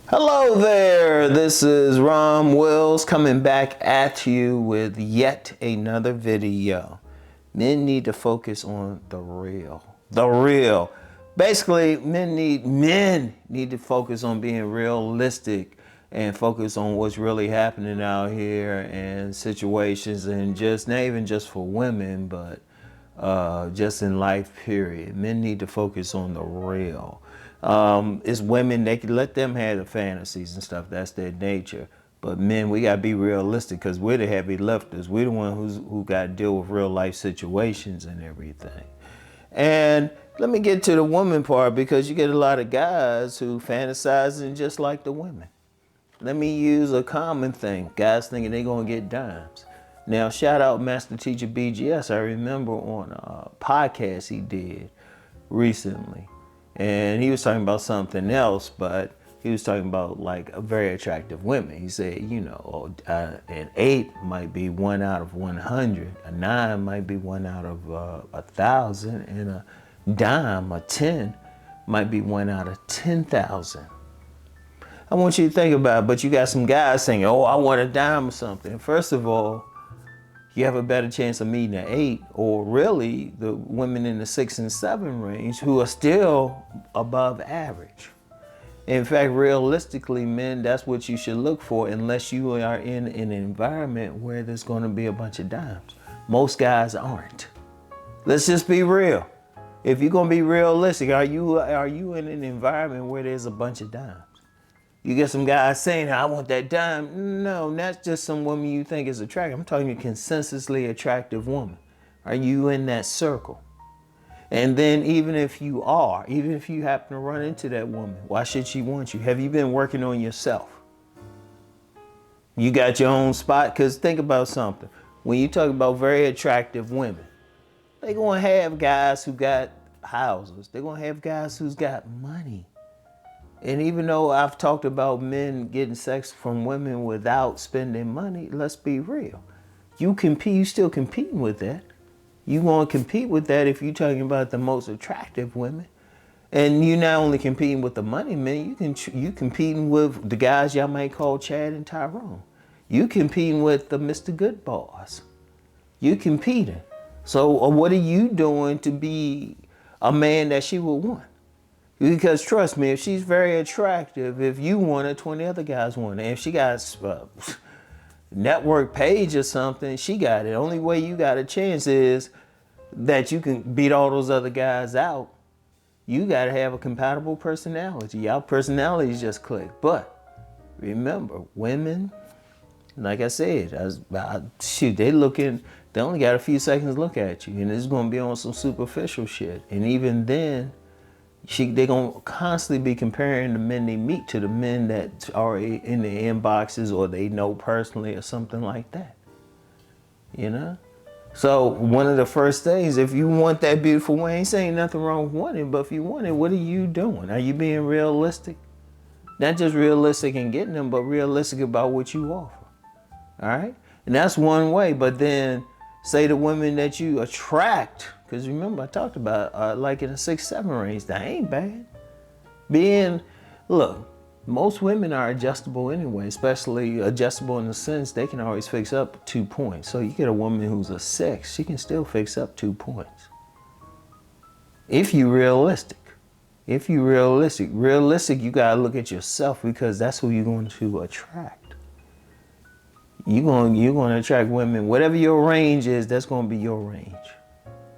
Hello there, this is Rom Wills coming back at you with yet another video. Men need to focus on the real. The real. Basically, men need to focus on being realistic and focus on what's really happening out here and situations, and just not even just for women, but just in life, period. Men need to focus on the real. It's women, they can let them have the fantasies and stuff. That's their nature. But men, we gotta be realistic because we're the heavy lifters. We're the one who got to deal with real life situations and everything. And let me get to the woman part, because you get a lot of guys who fantasizing just like the women. Let me use a common thing. Guys thinking they're gonna get dimes. Now, shout out Master Teacher BGS. I remember on a podcast he did recently, and he was talking about something else, but he was talking about like a very attractive women. He said, an 8 might be 1 out of 100, a 9 might be 1 out of 1,000, and a dime, a 10, might be 1 out of 10,000. I want you to think about it, but you got some guys saying, oh, I want a dime or something. First of all, you have a better chance of meeting an 8, or really the women in the 6 and 7 range who are still above average. In fact, realistically, men, that's what you should look for, unless you are in an environment where there's going to be a bunch of dimes. Most guys aren't. Let's just be real. If you're going to be realistic, are you in an environment where there's a bunch of dimes? You get some guys saying, I want that dime. No, that's just some woman you think is attractive. I'm talking a consensusly attractive woman. Are you in that circle? And then even if you happen to run into that woman, why should she want you? Have you been working on yourself? You got your own spot? Because think about something. When you talk about very attractive women, they're going to have guys who got houses. They're going to have guys who's got money. And even though I've talked about men getting sex from women without spending money, let's be real. You still competing with that. You want to compete with that if you're talking about the most attractive women. And you're not only competing with the money men, you competing with the guys y'all might call Chad and Tyrone. You competing with the Mr. Goodbars. You competing. So what are you doing to be a man that she would want? Because trust me, if she's very attractive, if you want her, 20 other guys want her. If she got a network page or something, she got it. The only way you got a chance is that you can beat all those other guys out. You got to have a compatible personality. Y'all personalities just click. But remember, women, like I said, they only got a few seconds to look at you. And it's going to be on some superficial shit. And even then, they're going to constantly be comparing the men they meet to the men that are in the inboxes or they know personally or something like that. You know? So one of the first things, if you want that beautiful woman, I ain't saying nothing wrong with wanting, but if you want it, what are you doing? Are you being realistic? Not just realistic in getting them, but realistic about what you offer. All right? And that's one way. But then say the women that you attract, because remember, I talked about like in a 6-7 range, that ain't bad. Look, most women are adjustable anyway, especially adjustable in the sense they can always fix up 2 points. So you get a woman who's a 6, she can still fix up 2 points. If you're realistic. Realistic, you gotta look at yourself, because that's who you're going to attract. You're going to attract women, whatever your range is, that's going to be your range.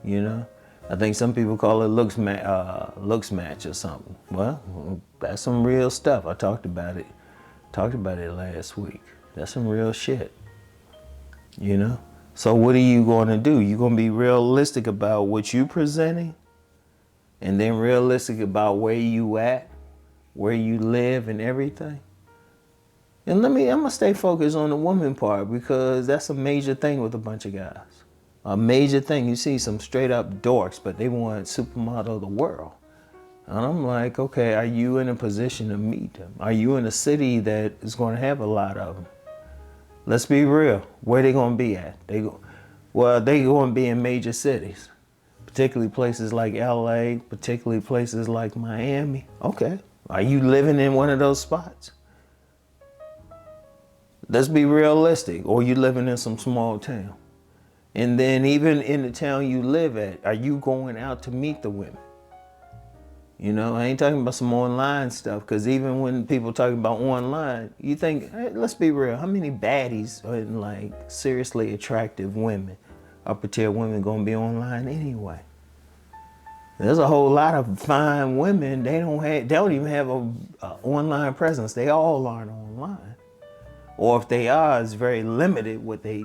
You know, I think some people call it looks match or something. Well, that's some real stuff. I talked about it last week. That's some real shit. You know, so what are you going to do? You're going to be realistic about what you're presenting, and then realistic about where you at, where you live, and everything. And I'm gonna stay focused on the woman part, because that's a major thing with a bunch of guys. A major thing. You see some straight up dorks, but they want supermodel of the world. And I'm like, okay, are you in a position to meet them? Are you in a city that is going to have a lot of them? Let's be real. Where they going to be at? They going to be in major cities, particularly places like LA, particularly places like Miami. Okay. Are you living in one of those spots? Let's be realistic. Or you living in some small town. And then even in the town you live at, are you going out to meet the women? You know, I ain't talking about some online stuff, because even when people talk about online, you think, hey, let's be real, how many baddies and like seriously attractive women, upper tier women, gonna be online anyway? There's a whole lot of fine women, they don't even have a online presence. They all aren't online. Or if they are, it's very limited what they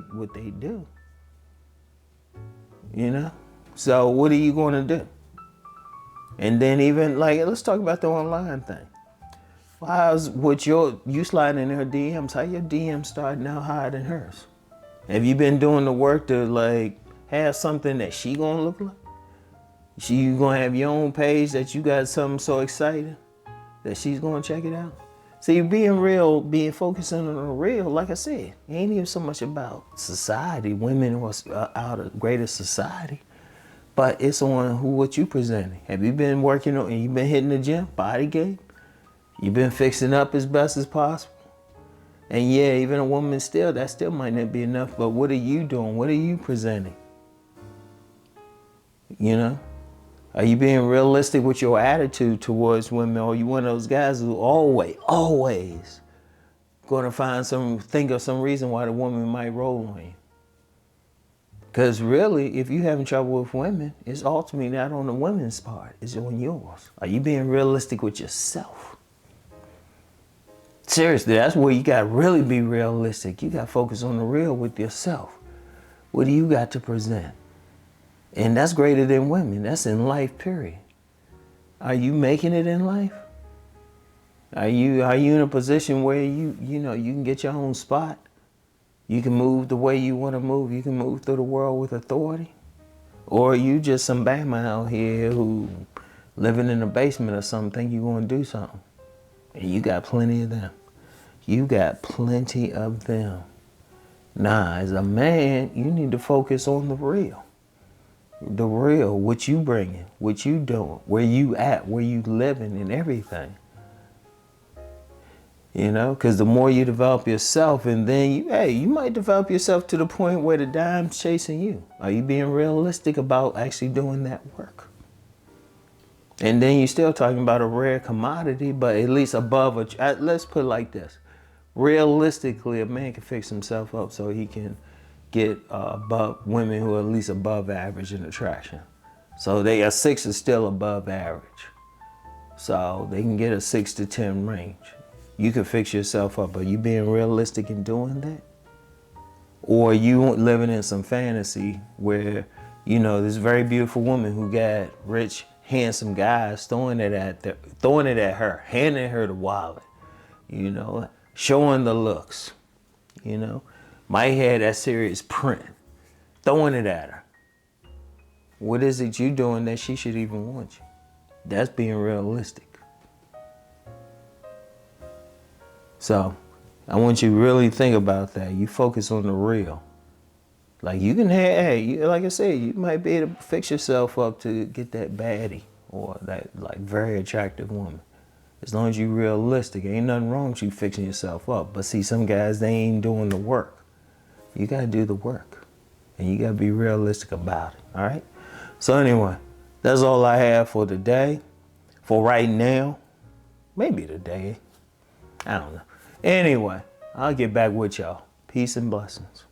do. You know? So what are you gonna do? And then even like, let's talk about the online thing. How's with you sliding in her DMs? How your DMs starting out higher than hers? Have you been doing the work to like have something that she gonna look like? You gonna have your own page that you got something so exciting that she's gonna check it out? See, being real, being focusing on the real, like I said, it ain't even so much about society, women was out of greater society. But it's on what you presenting. Have you been working on, you been hitting the gym, body game? You been fixing up as best as possible? And yeah, even a woman still, that still might not be enough, but what are you doing? What are you presenting? You know? Are you being realistic with your attitude towards women? Or are you one of those guys who always gonna think of some reason why the woman might roll on you? Because really, if you're having trouble with women, it's ultimately not on the women's part, it's on yours. Are you being realistic with yourself? Seriously, that's where you got to really be realistic. You got to focus on the real with yourself. What do you got to present? And that's greater than women. That's in life, period. Are you making it in life? Are you in a position where you can get your own spot? You can move the way you want to move. You can move through the world with authority. Or are you just some bama out here who living in a basement or something, think you want to do something? And you got plenty of them. You got plenty of them. Nah, as a man, you need to focus on the real. The real, what you bringing, what you doing, where you at, where you living and everything. You know, because the more you develop yourself, and then you might develop yourself to the point where the dime's chasing you. Are you being realistic about actually doing that work? And then you're still talking about a rare commodity, but at least above let's put it like this. Realistically, a man can fix himself up so he can get above women who are at least above average in attraction. So a 6 is still above average. So they can get a 6 to 10 range. You can fix yourself up. Are you being realistic in doing that? Or are you living in some fantasy where, this very beautiful woman who got rich, handsome guys throwing it at her, handing her the wallet, showing the looks, might have that serious print, throwing it at her. What is it you doing that she should even want you? That's being realistic. So I want you to really think about that. You focus on the real. Like you can like I said, you might be able to fix yourself up to get that baddie or that like very attractive woman. As long as you're realistic, ain't nothing wrong with you fixing yourself up. But see, some guys, they ain't doing the work. You gotta do the work. And you gotta be realistic about it, all right? So anyway, that's all I have for today. For right now, maybe today, I don't know. Anyway, I'll get back with y'all. Peace and blessings.